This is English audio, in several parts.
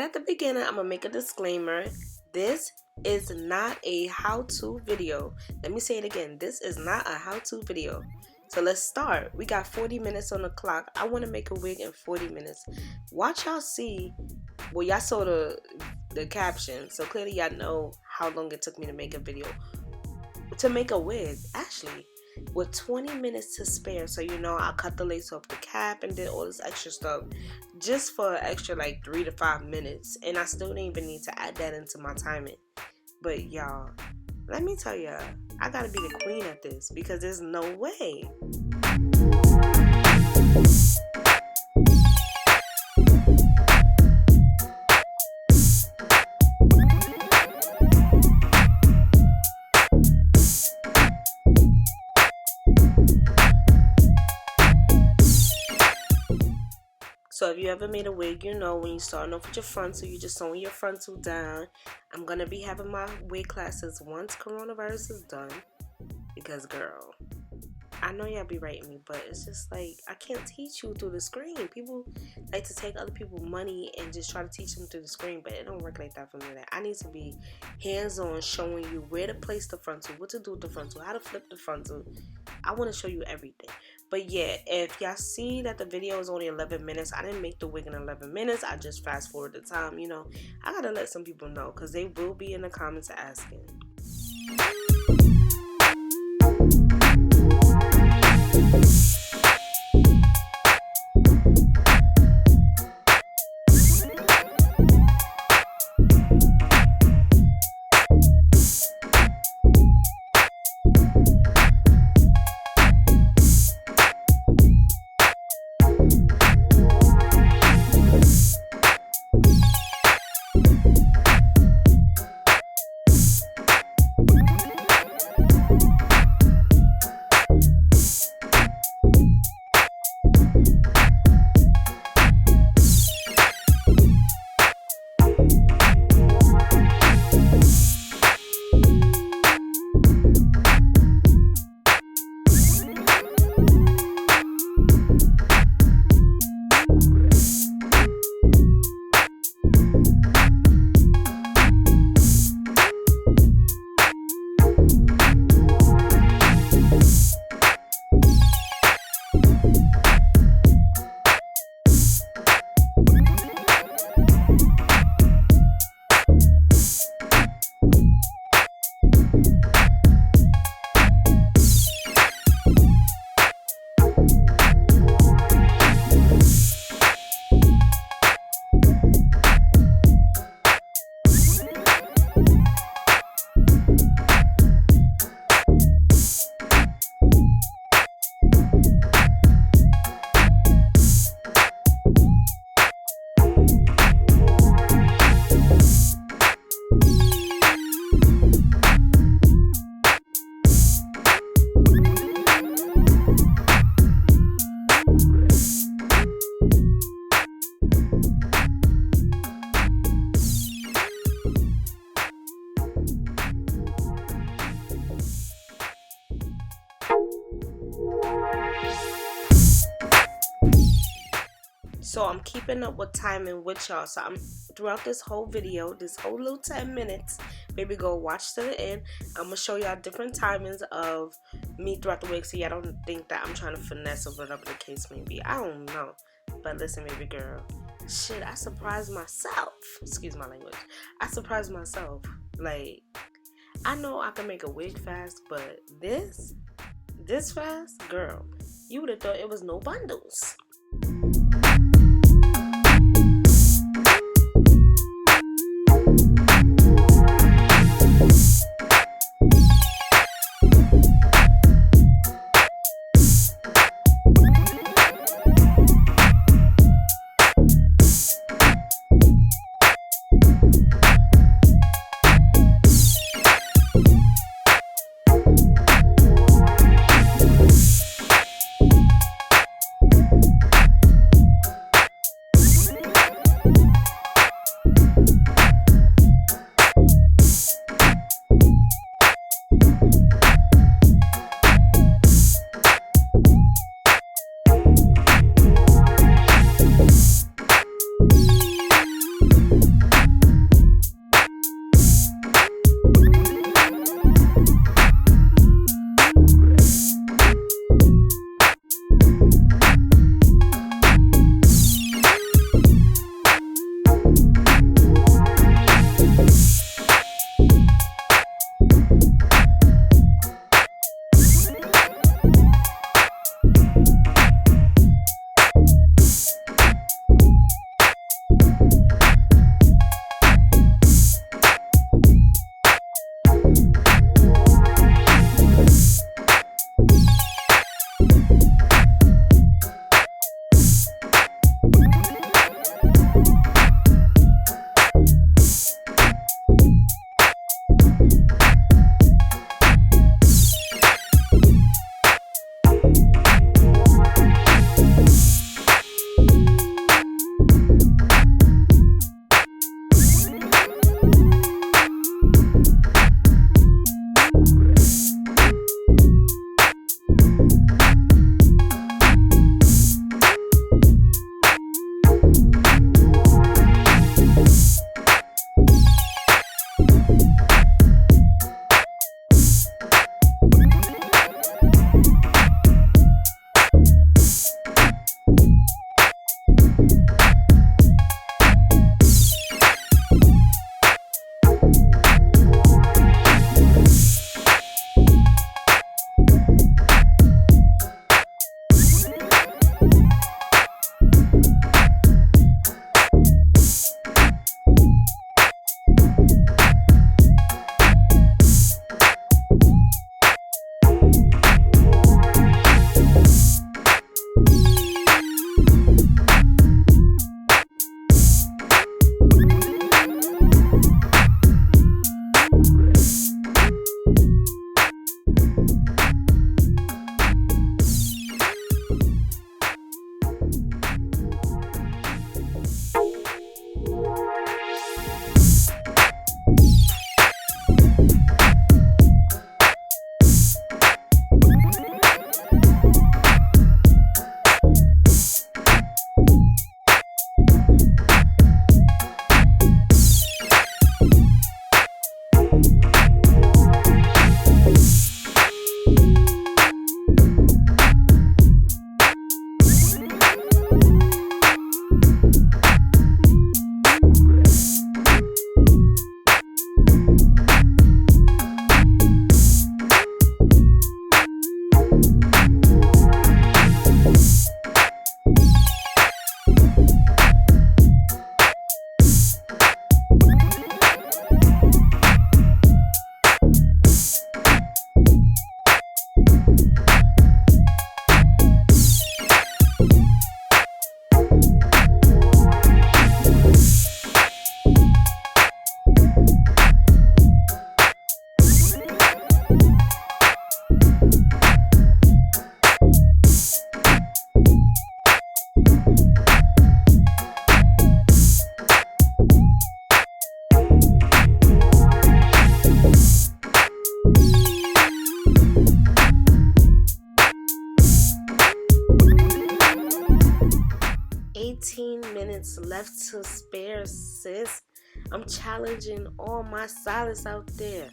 at the beginning, I'm gonna make a disclaimer. This is not a how-to video. Let me say it again. This is not a how-to video. So let's start. We got 40 minutes on the clock. I want to make a wig in 40 minutes. Watch y'all see. Well, y'all saw the caption, so clearly y'all know how long it took me to make a video. To make a wig, actually, with 20 minutes to spare. So you know, I'll cut the lace off the cap and did all this extra stuff just for an extra like 3 to 5 minutes. And I still didn't even need to add that into my timing. But y'all, let me tell y'all, I gotta be the queen at this because there's no way. So if you ever made a wig, you know when you're starting off with your frontal, you're just sewing your frontal down. I'm going to be having my wig classes once coronavirus is done. Because, girl, I know y'all be writing me, but it's just like, I can't teach you through the screen. People like to take other people's money and just try to teach them through the screen, but it don't work like that for me. Like, I need to be hands-on, showing you where to place the frontal, what to do with the frontal, how to flip the frontal. I want to show you everything. But yeah, if y'all see that the video is only 11 minutes, I didn't make the wig in 11 minutes. I just fast forward the time, you know. I gotta let some people know because they will be in the comments asking. So I'm keeping up with timing with y'all. So I'm throughout this whole video, this whole little 10 minutes, baby, go watch to the end. I'm gonna show y'all different timings of me throughout the wig, so y'all don't think that I'm trying to finesse or whatever the case may be. I don't know. But listen, baby girl, shit, I surprised myself. Excuse my language. I surprised myself. Like, I know I can make a wig fast, but this fast, girl, you would have thought it was no bundles. left to spare, sis. I'm challenging all my stylists out there.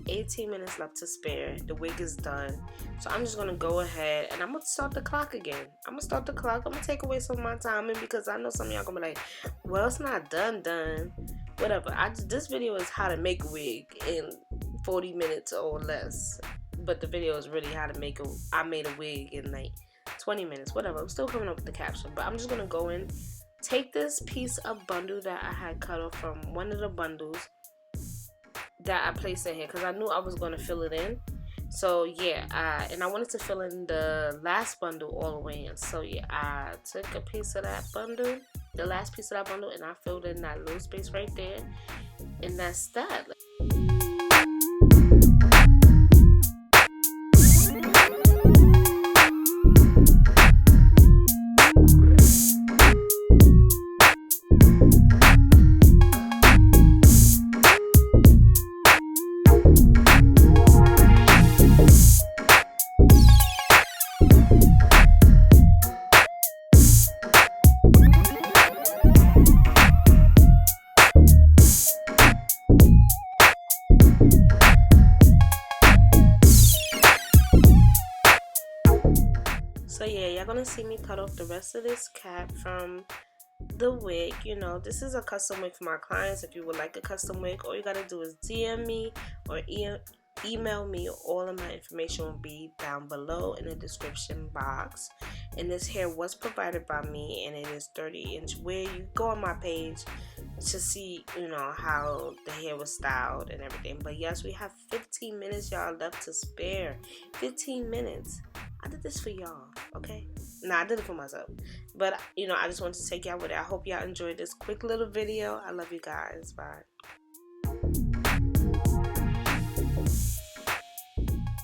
18 minutes left to spare. The wig is done. So I'm just going to go ahead and I'm going to start the clock again. I'm going to start the clock. I'm going to take away some of my time because I know some of y'all going to be like, well, it's not done. Whatever. This video is how to make a wig in 40 minutes or less. But the video is really how to make I made a wig in like 20 minutes. Whatever. I'm still coming up with the caption. But I'm just going to go in, take this piece of bundle that I had cut off from one of the bundles that I placed in here because I knew I was going to fill it in. So yeah, and I wanted to fill in the last bundle all the way in. So yeah, I took a piece of that bundle, the last piece of that bundle, and I filled in that little space right there. And that's that. So yeah, y'all gonna see me cut off the rest of this cap from the wig. You know, this is a custom wig for my clients. If you would like a custom wig, all you gotta do is DM me or email me. All of my information will be down below in the description box. And this hair was provided by me, and it is 30-inch wig. You go on my page to see, you know, how the hair was styled and everything. But yes, we have 15 minutes y'all left to spare. 15 minutes. I did this for y'all, okay? Nah, I did it for myself. But, you know, I just wanted to take y'all with it. I hope y'all enjoyed this quick little video. I love you guys. Bye.